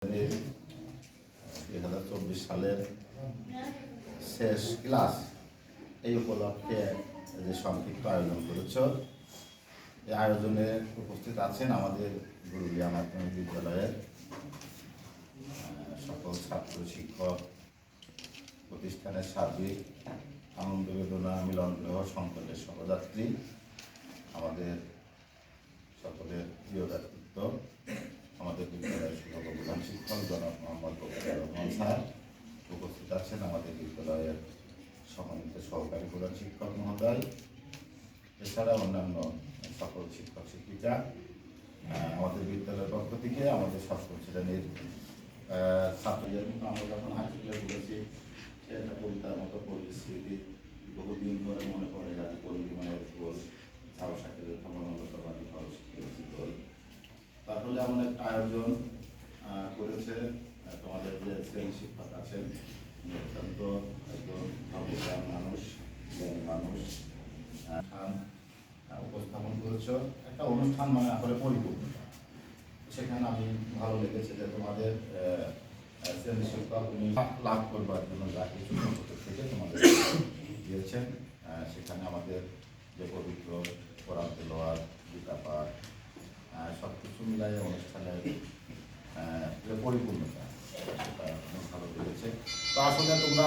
2024 সালের শেষ ক্লাস এই উপলক্ষে যে সংক্ষিপ্ত আয়োজন করেছ, এই আয়োজনে উপস্থিত আছেন আমাদের গুরুলিয়া মাধ্যমিক বিদ্যালয়ের সকল ছাত্র শিক্ষক, প্রতিষ্ঠানের সার্বিক আনন্দ বেদনা মিলন গ্রহ সংকটের সহযাত্রী, আমাদের সকলের প্রিয় ব্যক্তিত্ব, আমাদের বিদ্যালয়ের শিক্ষক প্রধান শিক্ষক জনাব মোহাম্মদ বশির রহমান স্যার উপস্থিত আছেন, আমাদের বিদ্যালয়ের সম্মানিত সহকারী প্রধান শিক্ষক মহোদয়, এছাড়া অন্যান্য সকল শিক্ষক শিক্ষিকা, আমাদের বিদ্যালয়ের পক্ষ থেকে আমাদের সকল শ্রেণীর ছাত্রদের। আমরা যখন হাই স্কুলে বলেছি সেটা কবিতার মতো পরিস্থিতি বহুদিন ধরে মনে পড়ে যায়, পরিমাণের গোল ছাড়াশাকের ধর্মনগরবাদী তাহলে এমন একটা আয়োজন করেছে তোমাদের যে শ্রেণী শিক্ষক আছেন, অত্যন্ত একজন অবদান মানুষ উপস্থাপন করেছ একটা অনুষ্ঠান মানে আসলে পরিপূর্ণতা। সেখানে আমি ভালো লেগেছে যে তোমাদের শ্রেণী শিক্ষক উনি লাভ করবার জন্য যা কিছু থেকে তোমাদের দিয়েছেন, সেখানে আমাদের যে পবিত্র কোরআন তেলাওয়াত, গীতা পাঠ সব কিছু মিলাই অনুষ্ঠানের যে পরিপূর্ণতা সেটা অনেক ভালো লেগেছে। তো আসলে তোমরা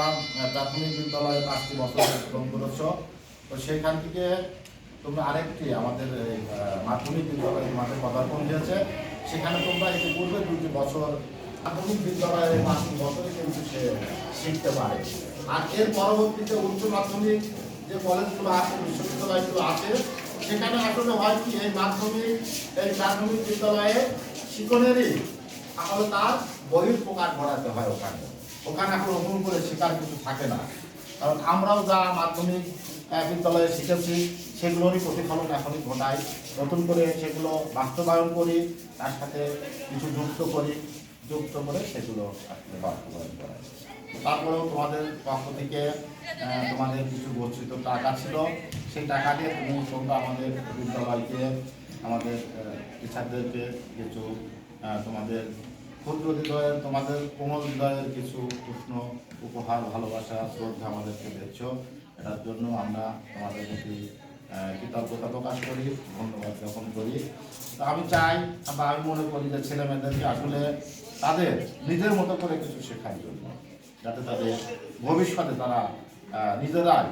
প্রাথমিক বিদ্যালয়ে 5টি বছর অতিক্রম করেছ, তো সেখান থেকে তোমরা আরেকটি আমাদের মাধ্যমিক বিদ্যালয়ে তোমাদের পদার্পণ হয়েছে, সেখানে তোমরা ইতিপূর্বে 2টি বছর মাধ্যমিক বিদ্যালয়ের 5টি বছরে কিন্তু সে শিখতে পারে। আর এর পরবর্তীতে উচ্চ মাধ্যমিক যে কলেজগুলো আছে, বিশ্ববিদ্যালয়গুলো আছে, সেখানে আসলে হয় কি এই প্রাথমিক বিদ্যালয়ে শিক্ষণেরই তাহলে তার বহির প্রকাশ ঘটাতে হয়। ওখানে এখন নতুন করে শেখার কিছু থাকে না, কারণ আমরাও যা মাধ্যমিক বিদ্যালয়ে শিখেছি সেগুলোরই প্রতিফলন এখনই ঘটাই, নতুন করে সেগুলো বাস্তবায়ন করি, তার সাথে কিছু যুক্ত করে সেগুলো আসলে বাস্তবায়ন করাই। তারপরেও তোমাদের পক্ষ থেকে তোমাদের কিছু গচ্ছিত টাকা ছিল, সেই টাকা দিয়ে তোমরা আমাদের বিদ্যালয়কে, আমাদের টিচারদেরকে কিছু তোমাদের ক্ষুদ্র হৃদয়ের, তোমাদের কোমল হৃদয়ের কিছু উষ্ণ উপহার, ভালোবাসা, শ্রদ্ধা আমাদেরকে দিচ্ছ। এটার জন্য আমরা তোমাদের প্রতি কৃতজ্ঞতা প্রকাশ করি, ধন্যবাদ জ্ঞাপন করি। তো আমি চাই বা আমি মনে করি যে ছেলে মেয়েদেরকে আসলে তাদের নিজের মতো করে কিছু শেখার জন্য, যাতে তাদের ভবিষ্যতে তারা নিজেরাই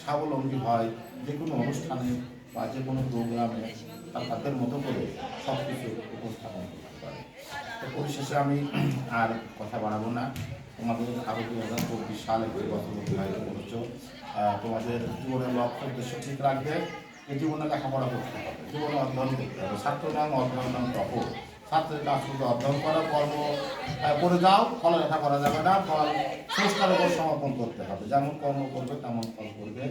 স্বাবলম্বী হয়, যে কোনো অনুষ্ঠানে বা যে কোনো প্রোগ্রামে তাদের মতো করে সব কিছু উপস্থাপন করতে পারে। তো পরিশেষে আমি আর কথা বাড়াবো না, তোমাদের আরও 2024 সাল একটি বছর অতিবাহিত করেছ, তোমাদের জীবনের লক্ষ্য উদ্দেশ্য ঠিক রাখবে, এই জীবনে লেখাপড়া করতে হবে, জীবনে অধ্যয়ন করতে হবে। ছাত্র নাম অধ্যয়ন নাম তখন ছাত্রের কাজ শুধু অধ্যয়ন করা, কর্ম করে যাও, ফলে লেখা করা যাবে না, ফল সংস্কারের উপর সমর্পণ করতে হবে, যেমন কর্ম করবে তেমন ফল করবে।